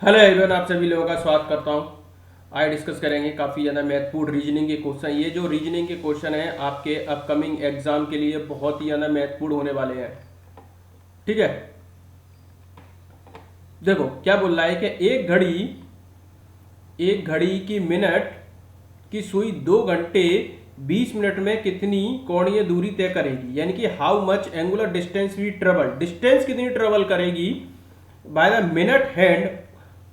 Hello everyone, आप सभी लोगों का स्वागत करता हूं। आज डिस्कस करेंगे काफ़ी ज़्यादा महत्वपूर्ण रीजनिंग के क्वेश्चन। ये जो रीजनिंग के क्वेश्चन हैं आपके अपकमिंग एग्जाम के लिए बहुत ही ज़्यादा महत्वपूर्ण होने वाले हैं। ठीक है, देखो क्या बोल रहा है कि एक घड़ी की मिनट की सुई 2 घंटे 20 मिनट में कितनी कोणीय दूरी तय करेगी, यानी कि how much angular distance we travel, distance कितनी ट्रेवल करेगी बाय द मिनट हैंड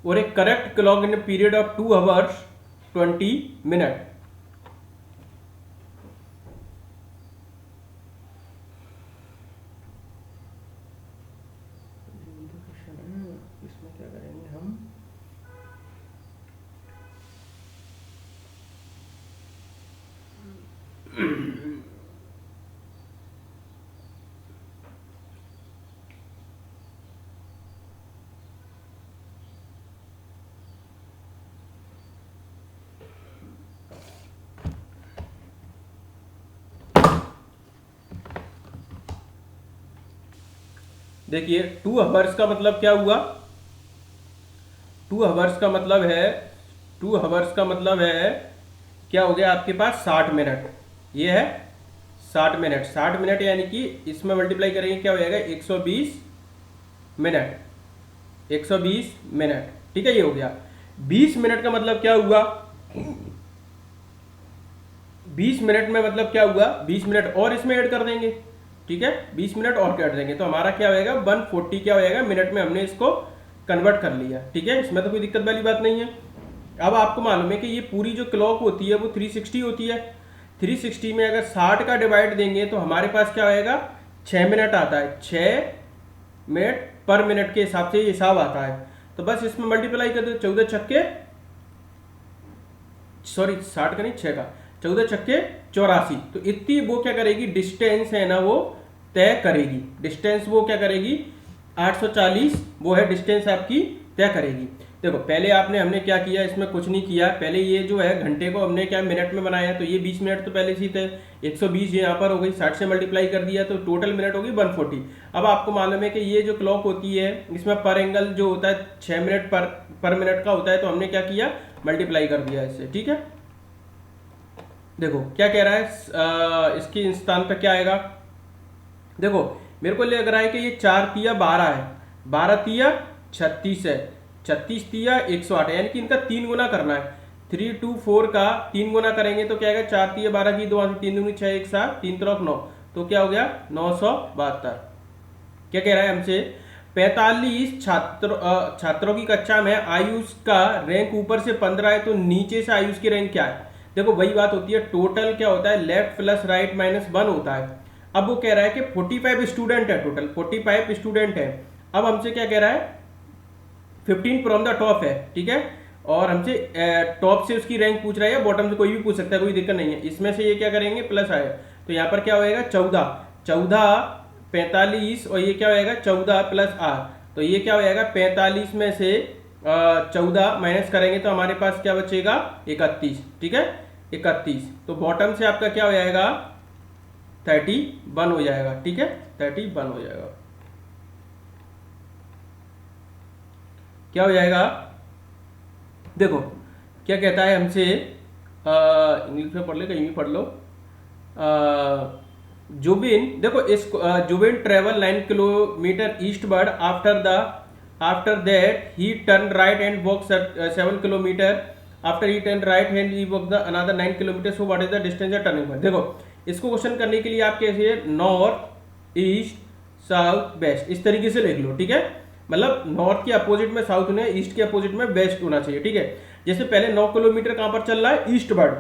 और एक correct clock in period of 2 hours 20 minutes। इसमें क्या करेंगे हम, देखिए 2 hours का मतलब क्या हुआ। 2 hours का मतलब है 2 hours का मतलब है क्या हो गया आपके पास 60 मिनट। ये है 60 मिनट। 60 मिनट यानी कि इसमें मल्टीप्लाई करेंगे क्या हो जाएगा 120 मिनट। 120 मिनट, ठीक है, ये हो गया। 20 मिनट का मतलब क्या हुआ, 20 मिनट में मतलब क्या हुआ, 20 मिनट और इसमें ऐड कर देंगे। ठीक है, 20 मिनट और कर देंगे तो हमारा क्या होएगा 140 क्या होएगा मिनट में हमने इसको कन्वर्ट कर लिया। ठीक है, इसमें तो कोई दिक्कत वाली बात नहीं है। अब आपको मालूम है कि ये पूरी जो क्लॉक होती है वो 360 होती है। 360 में अगर 60 का डिवाइड देंगे तो हमारे पास क्या होएगा 6 मिनट आता है। 6 मिनट पर मिनट के हिसाब से ये हिसाब आता है। तो बस इसमें मल्टीप्लाई कर दो, 14 छक्के, सॉरी 60 का नहीं 6 का, 14 छक्के 84। तो इतनी वो क्या करेगी डिस्टेंस है ना वो तय करेगी। डिस्टेंस वो क्या करेगी 840 वो है डिस्टेंस आपकी तय करेगी। देखो पहले हमने क्या किया, इसमें कुछ नहीं किया। पहले ये जो है घंटे को हमने क्या मिनट में बनाया, तो ये 20 मिनट तो पहले से ही थे। 120 यहाँ पर हो गई, 60 से मल्टीप्लाई कर दिया तो टोटल मिनट होगी 140। अब आपको मालूम है कि ये जो क्लॉक होती है इसमें पर एंगल जो होता है 6 मिनट पर मिनट का होता है, तो हमने क्या किया मल्टीप्लाई कर दिया इससे। ठीक है, देखो क्या कह रहा है इसकी स्थान पर क्या आएगा। देखो मेरे को लग रहा है कि ये 4 तिया 12 है, 12 तिया 36 है, 36 तिया 108 है, यानी कि इनका 3 गुना करना है। 3 2 4 का 3 गुना करेंगे तो क्या आएगा 4 तिया 12 की 2 3 दूनी 6 1 7 3 3 9, तो क्या हो गया 972। क्या कह रहा है हमसे 45 छात्रों की कक्षा में आयुष का रैंक ऊपर से 15 है, तो नीचे से आयुष की रैंक क्या है। देखो वही बात होती है, टोटल क्या होता है लेफ्ट प्लस राइट माइनस 1 होता है। अब वो कह रहा है कि 45 स्टूडेंट है, टोटल 45 स्टूडेंट है। अब हमसे क्या कह रहा है 15 फ्रॉम द टॉप है। ठीक है, और हमसे टॉप से उसकी रैंक पूछ रहा है या बॉटम से, कोई भी पूछ सकता है, कोई दिक्कत नहीं है। इसमें से ये क्या करेंगे प्लस आए, तो यहाँ पर क्या होएगा 14 45 और ये क्या होएगा 14 प्लस आर, तो ये क्या होएगा 45 में से 14 माइनस करेंगे तो हमारे पास क्या बचेगा 31। ठीक है 31, तो बॉटम से आपका क्या हो जाएगा 31 हो जाएगा। ठीक है 31 हो जाएगा। क्या हो जाएगा देखो क्या कहता है हमसे, इंग्लिश में पढ़ ले कहीं भी पढ़ लो। जुबिन, देखो इस Zubin travel 9 kilometre eastward after that he turn right and walk 7 kilometre after he turn right hand he walk the another 9 kilometre, so what is the distance of turning point. देखो इसको क्वेश्चन करने के लिए आप कैसे नॉर्थ ईस्ट साउथ वेस्ट इस तरीके से लिख लो। ठीक है, मतलब नॉर्थ के अपोजिट में साउथ होना है, ईस्ट के अपोजिट में वेस्ट होना चाहिए। ठीक है, जैसे पहले 9 किलोमीटर कहां पर चल रहा है ईस्ट वर्ड,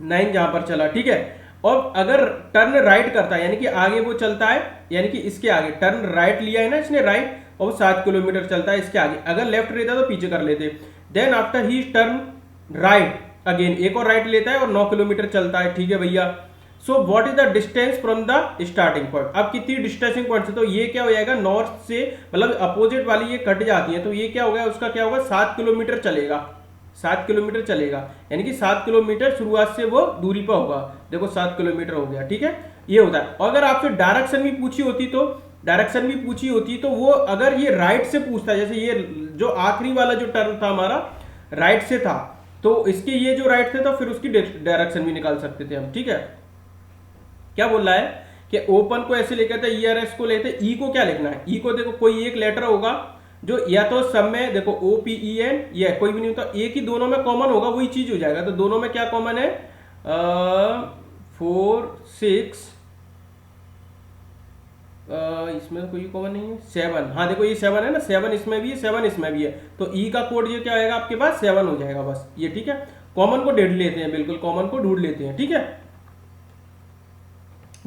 9 जहां पर चला। ठीक है, और अगर टर्न राइट करता है यानी कि आगे वो चलता है, यानी कि इसके आगे टर्न राइट लिया है ना इसने राइट, और 7 किलोमीटर चलता है इसके आगे। अगर लेफ्ट रहता तो पीछे कर लेते। Then after he turn right again एक और राइट लेता है और 9 किलोमीटर चलता है। ठीक है भैया, सो what is the distance from the starting point. अब कितनी डिस्टेंसिंग पॉइंट से, तो ये क्या हो जाएगा नॉर्थ से, मतलब अपोजिट वाली ये कट जाती है, तो ये क्या होगा उसका क्या होगा 7 किलोमीटर चलेगा। 7 किलोमीटर चलेगा, यानी कि 7 किलोमीटर शुरुआत से वो दूरी पर होगा। देखो 7 किलोमीटर हो गया। ठीक है, ये होता है। और अगर आपसे डायरेक्शन भी पूछी होती तो वो अगर ये राइट से पूछता है, जैसे ये जो आखिरी वाला जो टर्म था हमारा राइट से था, तो इसके ये जो राइट थे तो फिर उसकी डायरेक्शन भी निकाल सकते थे हम, ठीक है। क्या बोल रहा है कि ओपन को ऐसे लेकर थे, ई आर एस को लेते, ई को क्या लिखना है, ई को देखो कोई एक लेटर होगा जो या तो सब में देखो ओ पी ई एन या कोई भी नहीं होता, एक ही दोनों में कॉमन होगा वही चीज हो जाएगा। तो दोनों में क्या कॉमन है, 4 6 इसमें तो कोई कॉमन नहीं है, 7, हाँ देखो ये 7 है ना, 7 इसमें भी है, 7 इसमें भी है, तो ई का कोड ये क्या आएगा आपके पास 7 हो जाएगा बस ये, ठीक है। कॉमन को ढूंढ लेते हैं, बिल्कुल कॉमन को ढूंढ लेते हैं, ठीक है।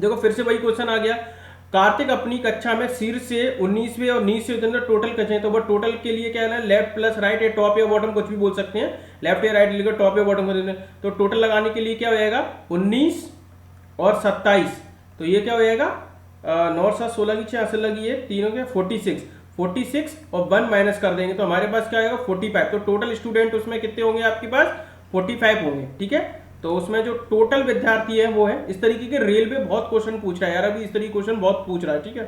देखो फिर से वही क्वेश्चन आ गया, कार्तिक अपनी कक्षा में शीर्ष से 19वें और नीचे से अंदर टोटल कक्षाएं, तो वो टोटल के लिए क्या है ना, लेफ्ट प्लस राइट या टॉप या बॉटम कुछ भी बोल सकते हैं, लेफ्ट या राइट लिखकर टॉप या बॉटम कर देते हैं। तो टोटल लगाने के लिए क्या हो जाएगा 19 और 27, तो ये क्या हो जाएगा 9 7 16 की 6 असल लगी है तीनों के 46 और 1 माइनस कर देंगे तो हमारे पास क्या आएगा 45। तो टोटल स्टूडेंट उसमें कितने होंगे आपके पास 45 होंगे, ठीक है। तो उसमें जो टोटल विद्यार्थी है वो है, इस तरीके के रेलवे बहुत क्वेश्चन पूछ रहा है यार, अभी इस तरीके क्वेश्चन बहुत पूछ रहा है, ठीक है।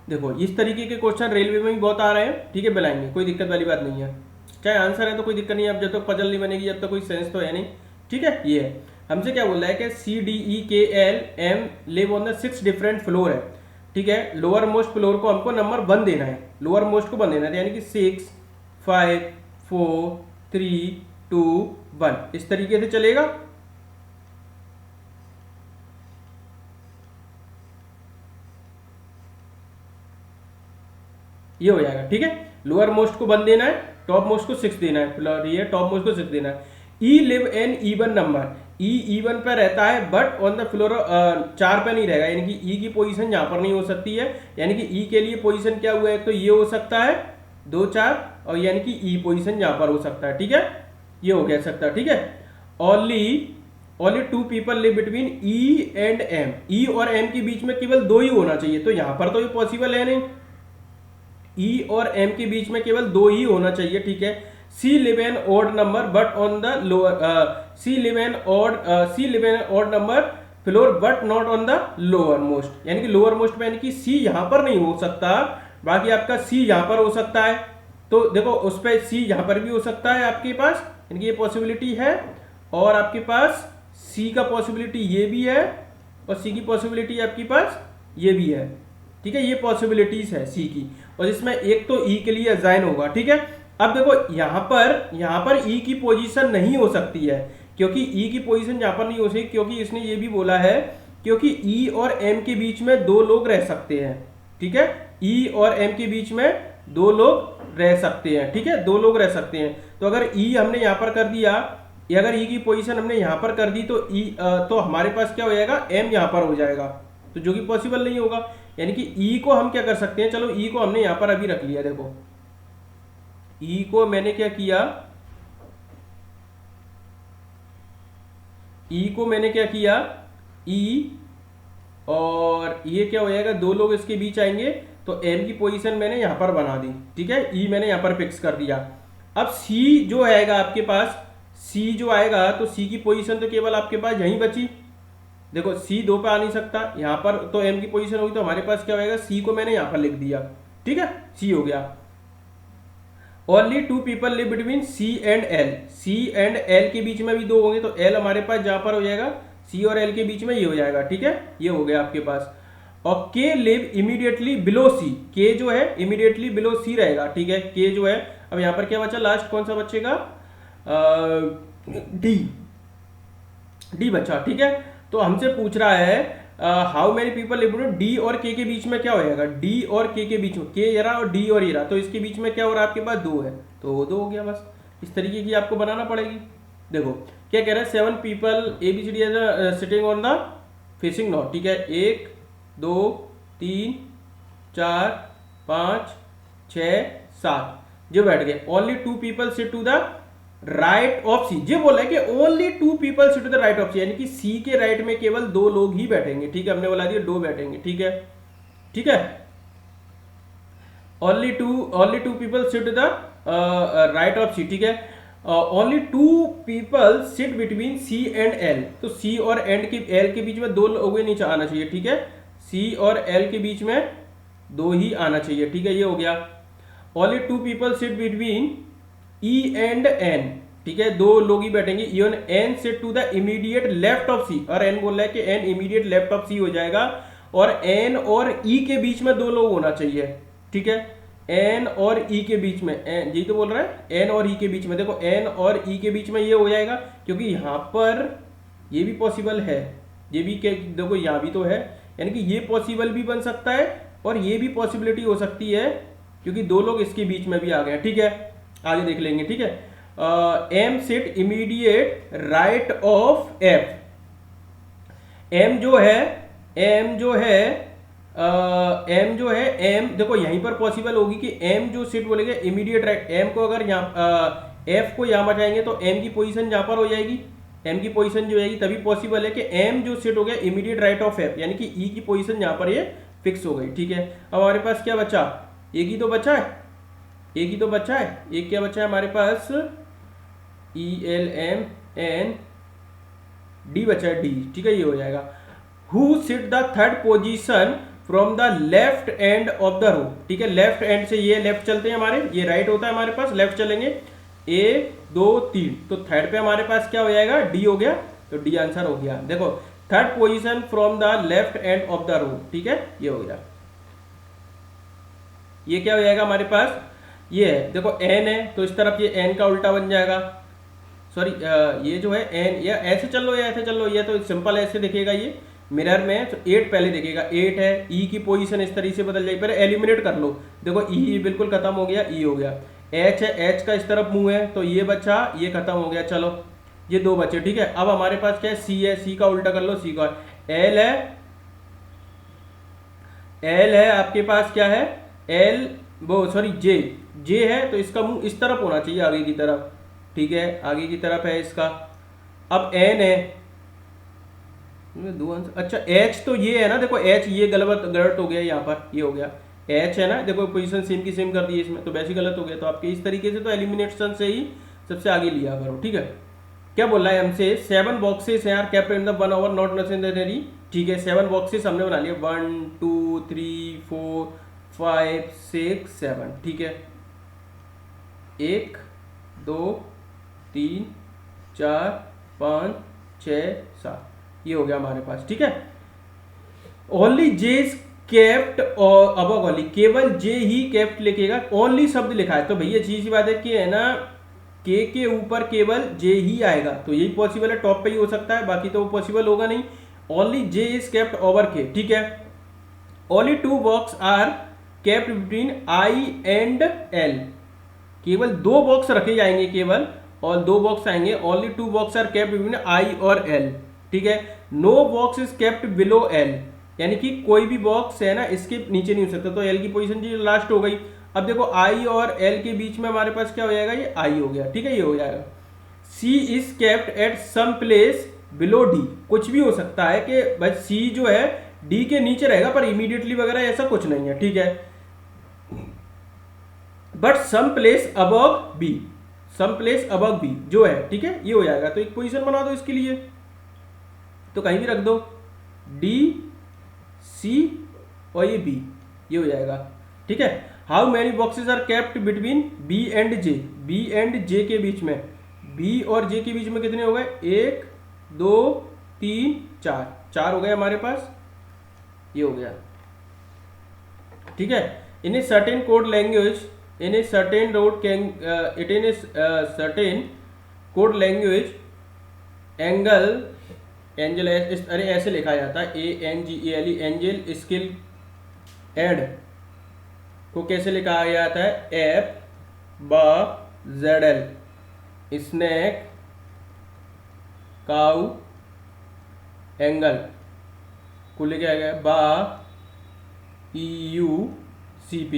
देखो इस तरीके के क्वेश्चन रेलवे में भी बहुत आ रहे हैं, ठीक है, बुलाएंगे, कोई दिक्कत वाली बात नहीं है, चाहे आंसर है तो कोई दिक्कत नहीं है, अब जब तक पजल नहीं बनेगी जब तक कोई सेंस तो है नहीं, ठीक है। ये है हमसे क्या बोल रहा है कि CDEKLM live on the 6 different floor है, ठीक है। लोअर मोस्ट फ्लोर को हमको नंबर 1 देना है, लोअर मोस्ट को 1 देना है, यानी कि 6 5 4 3 2 1 इस तरीके से चलेगा। ये हो जाएगा, ठीक है। लोअर मोस्ट को 1 देना है, टॉप मोस्ट को 6 देना है, ये टॉप मोस्ट को 6 देना है। ई लिव एन इवन नंबर, ई इवन पे रहता है बट ऑन द फ्लोर 4 पे नहीं रहेगा, यानी कि ई की पोजीशन यहां पर नहीं हो सकती है, यानी कि ई के लिए पोजीशन क्या हुआ है, तो ये हो सकता है 2 4 और यानी कि ई पोजीशन यहां पर हो सकता है, ठीक है, ये हो गया सकता है, ठीक है। Only 2 people live between E and M, E और एम के बीच में केवल 2 ही होना चाहिए, तो यहां पर तो ये पॉसिबल है नहीं, ई और एम के बीच में केवल 2 ही होना चाहिए, ठीक है। C live an odd number but on the lower, C live an odd number floor but not on the lower most, यानी कि लोअर मोस्ट में यानी कि सी यहां पर नहीं हो सकता, बाकी आपका सी यहां पर हो सकता है। तो देखो उस पर सी यहां पर भी हो सकता है आपके पास, यानी कि ये पॉसिबिलिटी है, और आपके पास सी का पॉसिबिलिटी ये भी है, और सी की पॉसिबिलिटी आपके पास ये भी है, ठीक है। ये पॉसिबिलिटीज है सी की, और इसमें एक तो ई के लिए असाइन होगा, ठीक है। अब देखो यहां पर ई की पोजीशन नहीं हो सकती है, क्योंकि ई की पोजीशन यहां पर नहीं हो सकती, क्योंकि इसने ये भी बोला है क्योंकि ई और एम के बीच में 2 लोग रह सकते हैं, ठीक है। ई और एम के बीच में 2 लोग रह सकते हैं, ठीक है, 2 लोग रह सकते हैं। तो अगर ई हमने यहां पर कर दिया, अगर ई की पोजीशन हमने यहां पर कर दी, तो ई तो हमारे पास क्या हो जाएगा एम यहां पर हो जाएगा, तो जो कि पॉसिबल नहीं होगा। यानी कि ई को हम क्या कर सकते हैं, चलो ई को हमने यहां पर अभी रख लिया, देखो ई को मैंने क्या किया, ई को मैंने क्या किया, ई और ये क्या हो जाएगा 2 लोग इसके बीच आएंगे, तो एम की पोजीशन मैंने यहां पर बना दी, ठीक है, ई मैंने यहां पर फिक्स कर दिया। अब सी जो आएगा आपके पास, सी जो आएगा तो सी की पोजीशन तो केवल आपके पास यहीं बची, देखो सी 2 पे आ नहीं सकता, यहां पर तो एम की पोजीशन होगी, तो हमारे पास क्या होगा, सी को मैंने यहां पर लिख दिया, ठीक है, सी हो गया। Only 2 people live between C and L, C and L के बीच में भी 2 होंगे, तो एल हमारे पास जहां पर हो जाएगा सी और एल के बीच में ये हो जाएगा, ठीक है, ये हो गया आपके पास। और के लिव इमीडिएटली बिलो सी, के जो है इमीडिएटली बिलो सी रहेगा, ठीक है, के जो है। अब यहां पर क्या बचा, लास्ट कौन सा बचेगा, डी, डी बचा, ठीक है। तो हमसे पूछ रहा है how many people live between D और के बीच में क्या हो जाएगा, डी और के बीच में, के ये रहा और डी और ये रहा, तो इसके बीच में क्या हो रहा है आपके पास 2 है, तो 2 हो गया बस। इस तरीके की आपको बनाना पड़ेगी। देखो क्या कह रहा है, 7 people ABCD as sitting on the facing north, ठीक है, 1 2 3 4 5 6 7 जो बैठ गए। Only 2 people sit to the right of C, ये बोला है कि only 2 people sit to the right of C, यानी कि सी के राइट में केवल 2 लोग ही बैठेंगे, ठीक है, हमने बोला दिया 2 बैठेंगे, ठीक है, ठीक है। Only two people sit to the right of C, ठीक है। Only 2 people sit between C and L, तो सी और एल के बीच में 2 लोग नीचे आना चाहिए, ठीक है, सी और एल के बीच में 2 ही आना चाहिए, ठीक है, ये हो गया। Only 2 people sit between E and N, ठीक है, 2 लोग ही बैठेंगे, E and N sit to the immediate left of C, और एन बोल रहा है कि N immediate left of C हो जाएगा, और एन और ई के बीच में 2 लोग होना चाहिए, ठीक है, एन और ई के बीच में, यही तो बोल रहा है, एन और ई के बीच में, देखो एन और ई के बीच में ये हो जाएगा, क्योंकि यहां पर ये भी पॉसिबल है, ये भी देखो यहां भी तो है, यानी कि ये पॉसिबल भी बन सकता है और ये भी पॉसिबिलिटी हो सकती है, क्योंकि 2 लोग इसके बीच में भी आ गए, ठीक है, आगे देख लेंगे, ठीक है। M sit immediate right of F, M जो है एम देखो यहीं पर पॉसिबल होगी कि एम जो सीट बोलेंगे इमीडिएट राइट, एम को अगर यहाँ एफ को यहाँ बचाएंगे तो एम की पोजीशन यहाँ पर हो जाएगी, एम की पोजीशन जो जाएगी, तभी पॉसिबल है कि एम जो सीट हो गया इमीडिएट राइट ऑफ एफ, यानी कि ई की पोजीशन यहाँ पर ये फिक्स हो गई, ठीक है। अब हमारे पास क्या बचा, एक ही तो बचा है, एक क्या बचा है हमारे पास, E L M N D बचा है, डी, ठीक है, ये हो जाएगा। Who sit the third position from the left end of the row, ठीक है, लेफ्ट एंड से ये लेफ्ट चलते हैं हमारे, ये राइट होता है हमारे पास, लेफ्ट चलेंगे, 1 2 3, तो थर्ड पे हमारे पास क्या हो जाएगा, डी हो गया, तो डी आंसर हो गया। देखो third position from the left end of the row, ठीक है, ये हो गया, ये क्या हो जाएगा हमारे पास, ये है, देखो एन है तो इस तरफ ये एन का उल्टा बन जाएगा, सॉरी ये जो है एन, या ऐसे चल लो या ऐसे चल लो, ये तो सिंपल ऐसे दिखेगा, ये मिरर में तो 8 पहले दिखेगा, 8 है, ई की पोजीशन इस तरीके से बदल जाएगी, पहले एलिमिनेट कर लो, देखो ई बिल्कुल खत्म हो गया, ई हो गया, एच है, एच का इस तरफ मुंह है तो ये बचा, ये खत्म हो गया, चलो ये 2 बचे, ठीक है। अब हमारे पास क्या है, सी है, सी का उल्टा कर लो, सी का, एल है आपके पास, क्या है एल, वो सॉरी जे है, तो इसका मुंह इस तरफ होना चाहिए, आगे की तरफ, ठीक है, आगे की तरफ है इसका। अब एन है, अच्छा एच तो ये है ना, देखो एच ये गलत हो गया, यहाँ पर ये हो गया, एच है ना, देखो पोजीशन सेम की सेम कर दी है इसमें, तो वैसे गलत हो गया, तो आपके इस तरीके से तो एलिमिनेशन से ही सबसे आगे लिया करो, ठीक है। क्या बोल रहा है हमसे, 7 बॉक्सेस हैं kept in the 1 our not necessary, ठीक है, 7 बॉक्सेस हमने बना लिए, 1 2 3 4 5 6 7, ठीक है, 1 2 3 4 5 6 7, ये हो गया हमारे पास, ठीक है। ओनली जे इज केप्ट और अबव ओनली, केवल जे ही केप्ट लिखेगा, ओनली शब्द लिखा है तो भैया चीज बात है कि है ना, के ऊपर केवल जे ही आएगा, तो यही पॉसिबल है, टॉप पे ही हो सकता है, बाकी तो वो पॉसिबल होगा नहीं। Only J is kept over K, ठीक है। Only 2 box are kept between I and L, केवल 2 बॉक्स रखे जाएंगे केवल, और 2 बॉक्स आएंगे, only 2 box are kept between I और एल, ठीक है। No box is kept below L, यानी कि कोई भी बॉक्स है ना इसके नीचे नहीं हो सकता, तो एल की पोजीशन जी लास्ट हो गई। अब देखो आई और एल के बीच में हमारे पास क्या हो जाएगा, ये आई हो गया, ठीक है, ये हो जाएगा। C is kept at some place below D, कुछ भी हो सकता है कि बस सी जो है डी के नीचे रहेगा, पर इमीडिएटली वगैरह ऐसा कुछ नहीं है, ठीक है। But some place above B, some place above B जो है, ठीक है, ये हो जाएगा। तो एक पोजीशन बना दो इसके लिए, तो कहीं भी रख दो, डी सी और ये बी, ये हो जाएगा, ठीक है। How many boxes are kept between B and J, B and J के बीच में, बी और जे के बीच में कितने हो गए, 1 2 3 4, 4 हो गए हमारे पास, ये हो गया, ठीक है। In a certain code language, in a certain road it in a certain code language angle angel, अरे ऐसे लिखा जाता है, ANGEL, एंजल स्किल एड को कैसे लिखा जाता है, FBZL, स्नैक काउ एंगल को लिखा गया EUCP,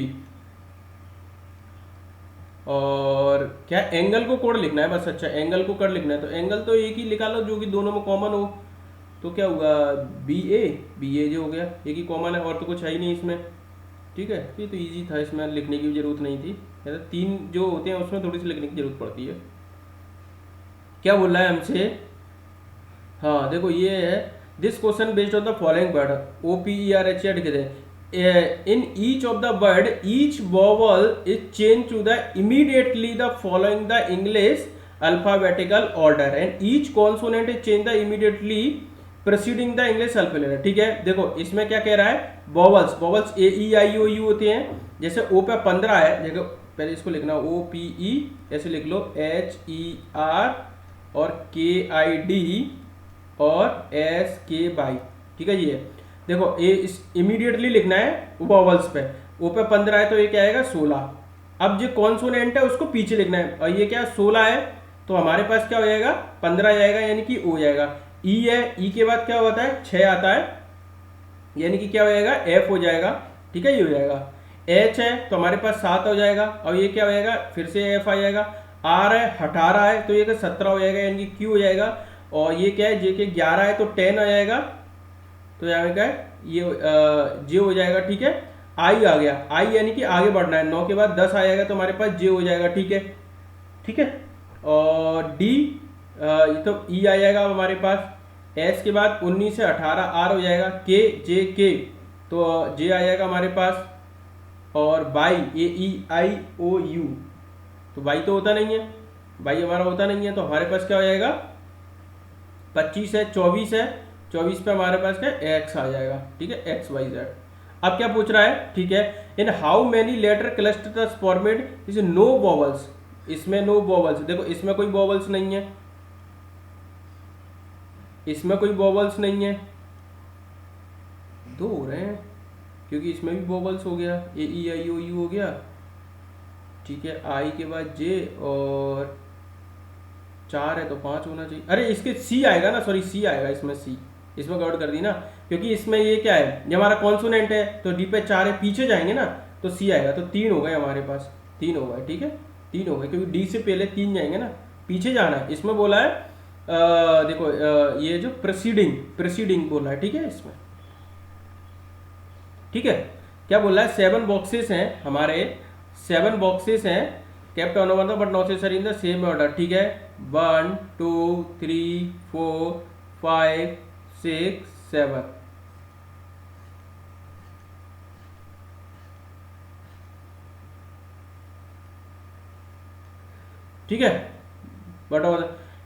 और क्या एंगल को कोड लिखना है बस, अच्छा एंगल को कोड लिखना है, तो एंगल तो एक ही लिखा लो जो कि दोनों में कॉमन हो, तो क्या होगा BA जो हो गया, एक ही कॉमन है, और तो कुछ है ही नहीं इसमें, ठीक है। ये तो इजी था, इसमें लिखने की जरूरत नहीं थी, 3 जो होते हैं उसमें थोड़ी सी लिखने की जरूरत पड़ती है। क्या बोल रहा है हमसे, हाँ देखो ये है, this question based on the following word, OPERH लिखे थे, in each of the word each vowel is changed to the immediately the following the English alphabetical order and each consonant is changed the immediately preceding the English alphabet. ठीक है, देखो इसमें क्या कह रहा है, vowels vowels A E I O U होते हैं. जैसे O पे 15 है, देखो पहले इसको लिखना O P E, ऐसे लिख लो H E R और K I D और S K Y. ठीक है, ये देखो ये इमीडिएटली लिखना है वॉवल्स पे. ओ पे 15 है तो ये क्या आएगा 16. अब जो कॉन्सोनेंट है उसको पीछे लिखना है और ये क्या 16 है तो हमारे पास क्या हो जाएगा 15 जाएगा यानी कि ओ जाएगा. ई है, ई के बाद क्या होता है 6 आता है यानी कि क्या हो जाएगा एफ हो जाएगा. ठीक है, ये हो जाएगा. एच है तो हमारे पास 7 हो जाएगा और ये क्या हो जाएगा फिर से एफ आ जाएगा. आर है 18 है तो ये 17 हो जाएगा यानी कि क्यू हो जाएगा. और ये क्या है जे के 11 है तो 10 आ जाएगा तो यहाँ क्या है ये जे हो जाएगा. ठीक है, आई आ गया, आई यानी कि आगे बढ़ना है. 9 के बाद 10 आ जाएगा तो हमारे पास जे हो जाएगा. ठीक है, ठीक है. और डी तो ई आ जाएगा हमारे पास. एस के बाद 19 से 18 आर हो जाएगा. के जे के तो जे आ जाएगा हमारे पास. और by A E I O U तो बाई तो होता नहीं है, बाई हमारा होता नहीं है तो हमारे पास क्या हो जाएगा 25 है, 24 है, 24 पे हमारे पास क्या एक्स आ जाएगा. ठीक है, एक्स वाई जेड. अब क्या पूछ रहा है, ठीक है, in how many letter clusters format is no vowels. इसमें नो वॉवल्स, देखो इसमें कोई वॉवल्स नहीं है, इसमें कोई वॉवल्स नहीं है. दो हो रहे हैं क्योंकि इसमें भी वॉवल्स हो गया, ए ई आई ओ यू हो गया. ठीक है, आई के बाद जे और 4 है तो 5 होना चाहिए. अरे इसके सी आएगा ना, सॉरी सी आएगा इसमें, सी इसमें गड़बड़ कर दी ना क्योंकि इसमें ये क्या है ये हमारा कॉन्सोनेंट है तो डी पे 4 है, पीछे जाएंगे ना तो सी आएगा तो 3 हो गए हमारे पास, 3 हो गए. ठीक है, 3 हो गए क्योंकि डी से पहले 3 जाएंगे ना, पीछे जाना है. इसमें बोला है देखो ये जो प्रेसिडिंग बोला है. ठीक है, इसमें ठीक है क्या बोला है 7 बॉक्सेस हैं हमारे, 7 बॉक्सेस हैं kept on one but not necessarily in the same order. ठीक है, 1 2 3 4 5 6 7. ठीक है, but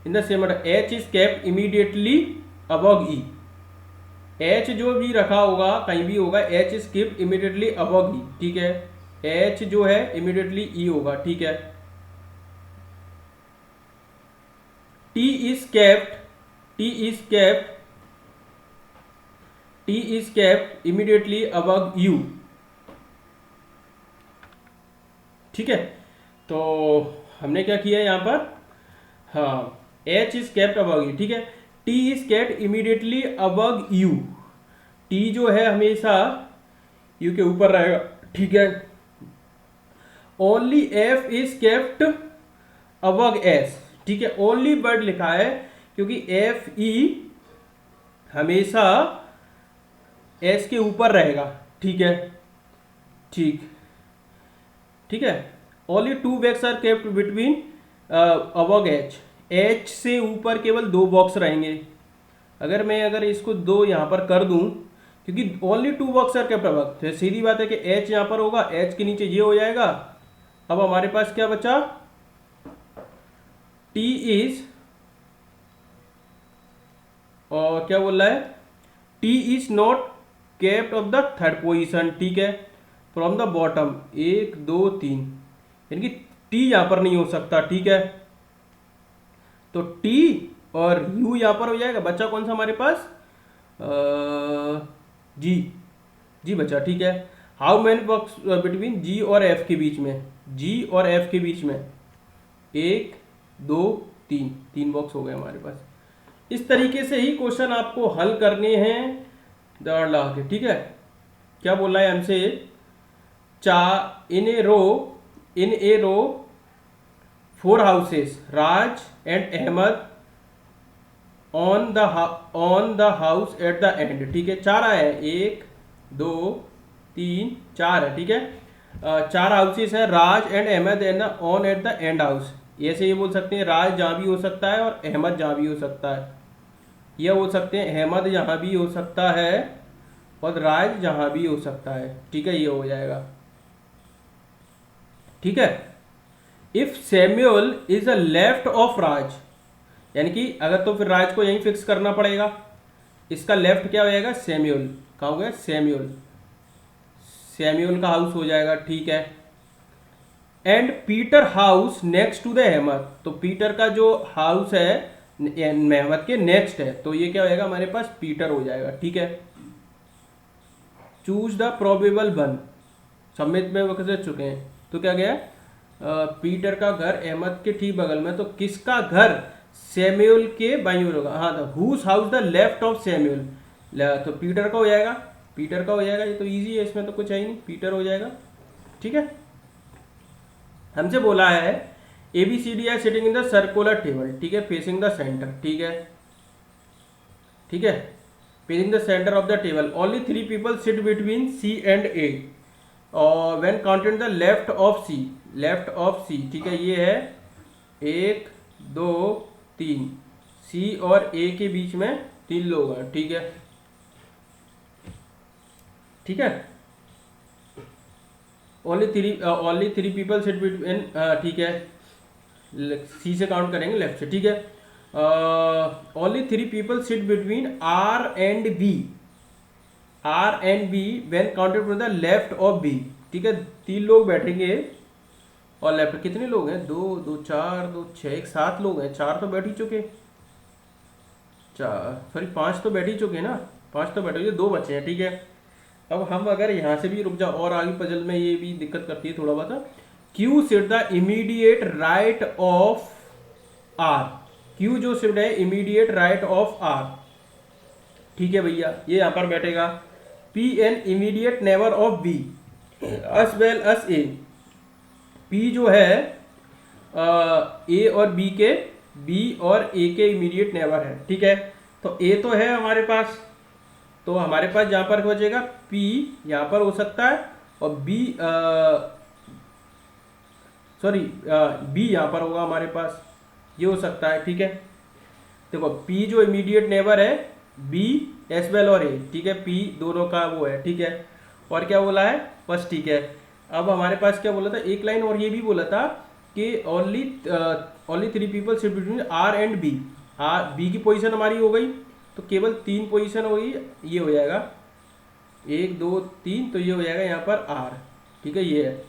in the same order. H is kept immediately above E. H जो भी रखा होगा कहीं भी होगा H is kept immediately above E. ठीक है, एच जो है इमीडिएटली ई होगा. ठीक है, T is kept immediately above you. ठीक है, तो हमने क्या किया यहां पर, हाँ H is kept above you. ठीक है, T is kept immediately above you. T जो है हमेशा यू के ऊपर रहेगा. ठीक है, only F is kept above S. ठीक है, ओनली वर्ड लिखा है क्योंकि एफ ई हमेशा एस के ऊपर रहेगा. ठीक है, ठीक है. Only 2 box are kept between above H. H से ऊपर केवल 2 बॉक्स रहेंगे. अगर इसको 2 यहां पर कर दूं क्योंकि only 2 box are kept above, तो सीधी बात है कि एच यहां पर होगा, एच के नीचे ये हो जाएगा. अब हमारे पास क्या बचा, टी इज और क्या बोल रहा है T is not kept of the third position. ठीक है, फ्रॉम द बॉटम 1 2 3 यानी कि टी यहां पर नहीं हो सकता. ठीक है, तो टी और यू यहां पर हो जाएगा. बच्चा कौन सा हमारे पास जी बचा. ठीक है, हाउ मेनी बॉक्स बिटवीन जी और एफ के बीच में, जी और एफ के बीच में 1 2 3 बॉक्स हो गए हमारे पास. इस तरीके से ही क्वेश्चन आपको हल करने हैं दौड़ ला के. ठीक है, क्या बोला है हमसे, in a row 4 houses Raj and Ahmad on the house at the end. ठीक है, 4 आए हैं, 1 2 3 4 है. ठीक है, 4 हाउसेस हैं, Raj and Ahmed and on at the end house. ऐसे ये बोल सकते हैं राज जहाँ भी हो सकता है और अहमद जहाँ भी हो सकता है. यह बोल सकते हैं अहमद यहाँ भी हो सकता है और राज जहां भी हो सकता है, ठीक है, ये हो जाएगा, ठीक है। If Samuel is a left of Raj, यानी कि अगर, तो फिर राज को यहीं फिक्स करना पड़ेगा, इसका लेफ्ट क्या हो जाएगा, सैम्यूअल, कहाँ हो गया, सैम्यूअल, सैम्यूअल का हाउस हो जाएगा, ठीक है। And Peter house next to the Ahmad, तो पीटर का जो हाउस है मेहमद के नेक्स्ट है, तो ये क्या हो जाएगा हमारे पास, पीटर हो जाएगा, ठीक है। चूज द प्रोबेबल वन, सम्मित में वक्त से चुके हैं, तो क्या गया, पीटर का घर अहमद के ठीक बगल में, तो किसका घर, सैम्यूअल के बाईं ओर होगा, हाँ, whose house the left of Samuel, तो पीटर का हो जाएगा, पीटर का हो जाएगा, ये तो इजी है, इसमें तो कुछ है ही नहीं, पीटर हो जाएगा, ठीक है। हमसे बोला है ABCD है sitting in the circular table, ठीक है, फेसिंग द सेंटर, ठीक है, ठीक है, facing the centre of the table, only 3 people sit between C and A, और when counted the left of C, left of C, ठीक है, ये है 1 2 3, C और A के बीच में 3 लोग हैं, ठीक है, ठीक है, only three people sit between, ठीक है, सी से काउंट करेंगे लेफ्ट से, ठीक है। Only 3 people sit between R and B, R and B when counted from the left of B, ठीक है, 3 लोग बैठेंगे, और लेफ्ट कितने लोग हैं, 2 2 4 2 6 7 लोग हैं, 4 तो बैठ ही चुके, 4 सॉरी 5 तो बैठ ही चुके ना, 5 तो बैठे, 2 बचे हैं, ठीक है। अब हम अगर यहाँ से भी रुक जाओ, और आगे पजल में ये भी दिक्कत करती है थोड़ा बहुत, Q sit the immediate right of R, Q जो सिट है इमीडिएट राइट ऑफ आर, ठीक है भैया, ये यहाँ पर बैठेगा। P an immediate neighbour of B as well as A, P जो है ए और बी के, बी और ए के इमीडिएट नेबर है, ठीक है। तो ए तो है हमारे पास, तो हमारे पास यहाँ पर बचेगा P, यहाँ पर हो सकता है, और B सॉरी B यहाँ पर होगा हमारे पास, ये हो सकता है, ठीक है। देखो P जो इमीडिएट नेबर है, B एस वेल और A, ठीक है, P दोनों का वो है, ठीक है। और क्या बोला है बस, ठीक है। अब हमारे पास क्या बोला था, एक लाइन और ये भी बोला था कि only 3 people sit between R and B, B की पोजीशन हमारी हो गई, तो केवल 3 पोजीशन होगी, ये हो जाएगा 1 2 3, तो ये हो जाएगा यहाँ पर R, ठीक है, ये है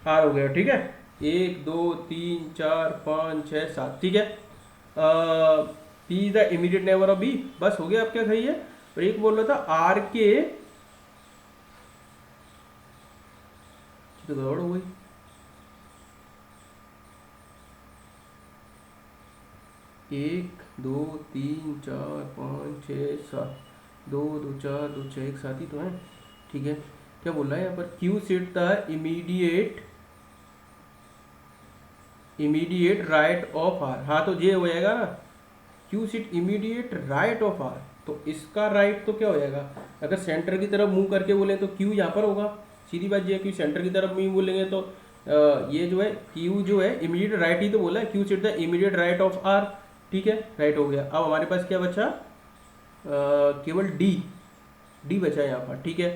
R हो गया, ठीक है, 1 2 3 4 5 6 7, ठीक है। P is the immediate neighbour of B, बस हो गया, अब क्या सही है। और एक बोल रहा था R के, तो गड़बड़ हो गई, एक 2 3 4 5 6 7, 2 2 4 2 6 एक साथ ही तो है, ठीक है। क्या बोल रहा है यहाँ पर, Q sit the immediate right of R, हाँ, तो ये हो जाएगा ना, Q sit immediate right of R, तो इसका राइट तो क्या हो जाएगा, अगर सेंटर की तरफ मूव करके बोले तो क्यू यहाँ पर होगा, सीधी बात ये है, क्यू सेंटर की तरफ मूव बोलेंगे तो ये जो है क्यू जो है इमीडिएट राइट ही तो बोला है, Q sit the immediate right of R, ठीक है, राइट हो गया। अब हमारे पास क्या बचा, केवल डी बचा यहाँ पर, ठीक है।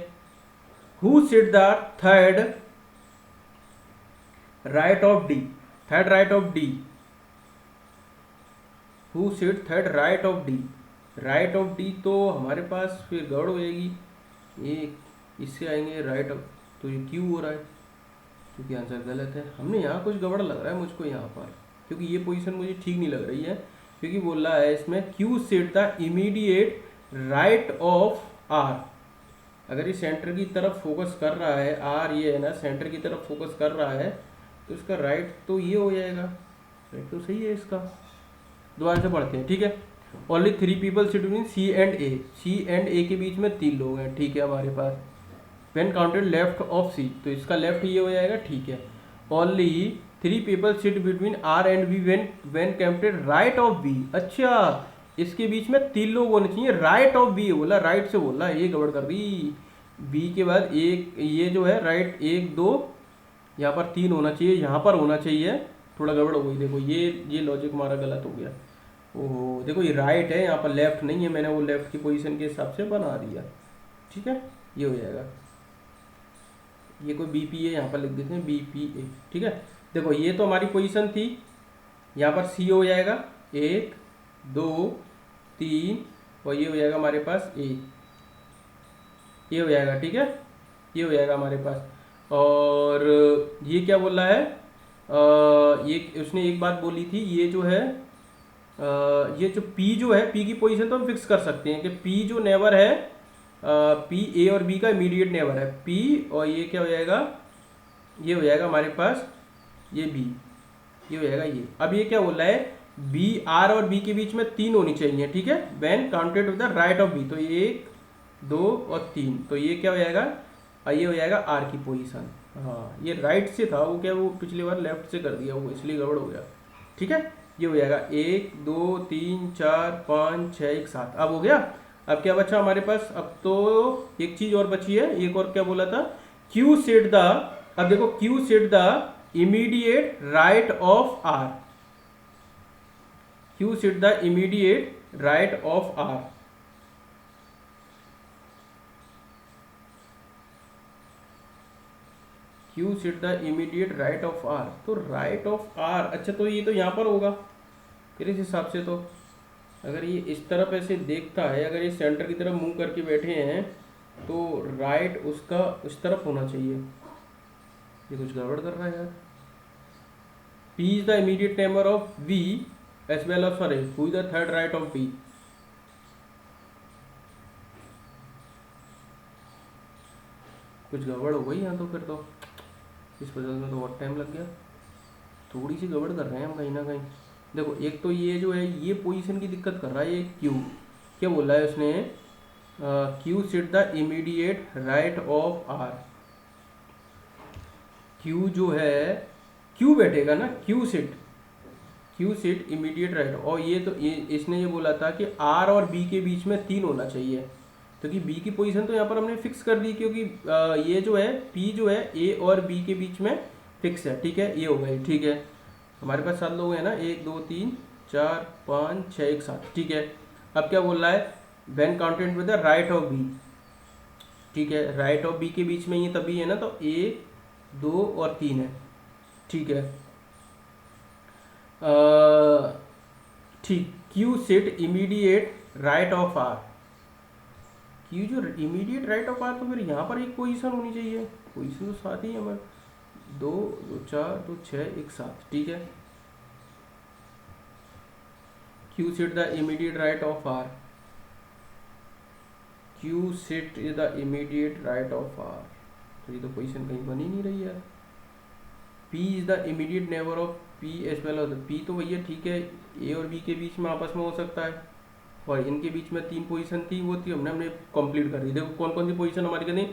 Who sit the third right of D, third right of D, who sit third right of D, right of D, तो हमारे पास फिर गड़बड़ हो जाएगी, ये इससे आएंगे राइट ऑफ, तो ये क्यू हो रहा है, क्योंकि आंसर गलत है। हमने यहाँ कुछ गड़बड़ लग रहा है मुझको यहाँ पर, क्योंकि ये पोजीशन मुझे ठीक नहीं लग रही है, क्योंकि बोल रहा है इसमें Q sit the immediate right of R, अगर ये सेंटर की तरफ फोकस कर रहा है, आर ये है ना सेंटर की तरफ फोकस कर रहा है, तो इसका राइट तो ये हो जाएगा, राइट तो सही है इसका। दोबारा से पढ़ते हैं, ठीक है। Only 3 people sit between C and A, C and A के बीच में 3 लोग हैं, ठीक है हमारे पास। When counted left of C, तो इसका लेफ्ट ये हो जाएगा, ठीक है। Only 3 people sit between R and B when counted right of B, अच्छा इसके बीच में 3 लोग होने चाहिए, राइट ऑफ बी बोला, राइट से बोला, ये गड़बड़ कर दी। बी के बाद एक ये जो है राइट 1 2, यहाँ पर 3 होना चाहिए, यहाँ पर होना चाहिए, थोड़ा गड़बड़ हो गई, देखो ये लॉजिक हमारा गलत हो गया। ओहो देखो ये राइट है, यहाँ पर लेफ्ट नहीं है, मैंने वो लेफ्ट की पोजीशन के हिसाब से बना दिया, ठीक है, ये हो जाएगा, ये कोई BPA यहाँ पर लिख देते हैं BPA, ठीक है। देखो ये तो हमारी पोजीशन थी, यहाँ पर C हो जाएगा 1 2 3 और ये हो जाएगा हमारे पास A, ये हो जाएगा, ठीक है, ये हो जाएगा हमारे पास। और ये क्या बोल रहा है, ये उसने एक बात बोली थी, ये जो है ये जो P जो है, P की पोजीशन तो हम फिक्स कर सकते हैं कि P जो नेबर है, P A और B का इमीडिएट नेबर है P, और ये क्या हो जाएगा, ये हो जाएगा हमारे पास ये B, ये हो जाएगा ये। अब ये क्या बोल रहा है, B R और B के बीच में 3 होनी चाहिए, ठीक है, when counted with the right of B, तो 1 2 और 3, तो ये क्या हो जाएगा, ये हो जाएगा R की पोजीशन। हाँ ये राइट से था, वो क्या वो पिछली बार लेफ्ट से कर दिया वो, इसलिए गड़बड़ हो गया, ठीक है। ये हो जाएगा 1 2 3 4 5 6 1 7, अब हो गया। अब क्या बचा हमारे पास, अब तो एक चीज और बची है, एक और क्या बोला था, Q सेट द, अब देखो Q set the immediate right of R, Q set the immediate right of R, Q set the immediate right of R, तो राइट ऑफ R, अच्छा तो ये तो यहाँ पर होगा फिर इस हिसाब से, तो अगर ये इस तरफ ऐसे देखता है, अगर ये सेंटर की तरफ मुंह करके बैठे हैं तो राइट उसका उस तरफ होना चाहिए, ये कुछ गड़बड़ कर रहा है यार। P is the immediate neighbour of V as well of, sorry who is the third right of B, कुछ गड़बड़ हो गई यहाँ तो, फिर तो इस वजह में तो बहुत टाइम लग गया, थोड़ी सी गड़बड़ कर रहे हैं हम कहीं ना कहीं। देखो एक तो ये जो है ये पोजीशन की दिक्कत कर रहा है, ये Q क्या बोला है उसने, Q set the immediate right of R, Q जो है Q बैठेगा ना, Q सेट इमीडिएट राइट, और ये तो ये इसने ये बोला था कि R और B के बीच में 3 होना चाहिए, क्योंकि B की पोजीशन तो यहाँ पर हमने फिक्स कर दी, क्योंकि ये जो है P जो है A और B के बीच में फिक्स है, ठीक है, ये हो गई, ठीक है। हमारे पास 7 लोग हैं ना, 1 2 3 4 5 6 1 7, ठीक है। अब क्या बोल रहा है, when counted with the right of B, ठीक है, राइट ऑफ B के बीच में ये तभी है ना, तो 1 2 और 3 है, ठीक है। ठीक, Q set immediate right of R, Q जो इमीडिएट राइट ऑफ R, तो फिर यहाँ पर एक पोजीशन होनी चाहिए, पोजीशन तो साथ ही है हमारे, 2 2 4 2 6 1 7, ठीक है। Q set the immediate right of R, Q set the immediate right of R, तो ये तो पोजीशन कहीं बन ही नहीं रही है। P is the immediate neighbour of P as well of, P तो भैया ठीक है A और B के बीच में आपस में हो सकता है, और इनके बीच में 3 पोजीशन थी, वो थी हमने कंप्लीट कर दी। देखो कौन कौन सी पोजीशन हमारी करनी,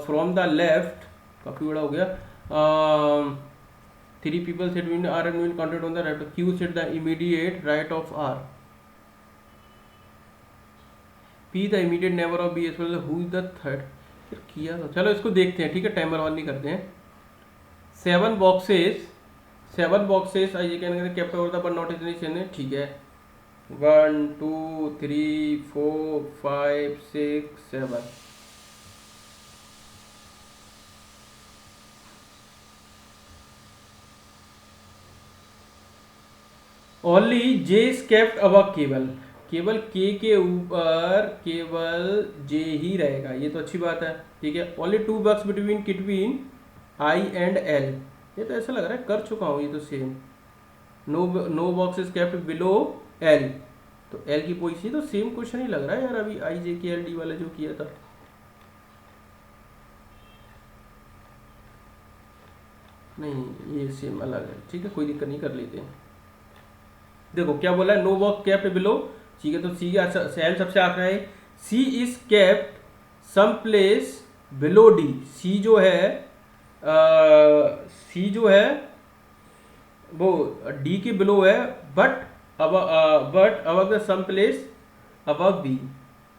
फ्रॉम द लेफ्ट, काफ़ी बड़ा हो गया, 3 people said we are in contact on the right, Q said the immediate right of R, P the immediate neighbor of B as well, who is the third, फिर किया तो चलो इसको देखते हैं, ठीक है, टाइमर वाली करते हैं। 7 बॉक्सेस ये कहने kept over the but not is, ठीक है, 1 2 3 4 5 6 7, only J is kept above केवल, केवल K के ऊपर केवल J ही रहेगा, ये तो अच्छी बात है, ठीक है। Only 2 box between I and L, ये तो ऐसा लग रहा है कर चुका हूँ ये तो same. No box is kept below L, तो L की पोजीशन तो सेम क्वेश्चन ही लग रहा है यार, अभी I J K L D वाला जो किया था। नहीं ये सेम अलग है, ठीक है, कोई दिक्कत नहीं, कर लेते हैं। देखो क्या बोला है, नो बॉक्स केप्ट बिलो, ठीक है, तो सी L सबसे आखिर है, C is kept some place below D, C जो है वो डी के बिलो है, but above the some place above B,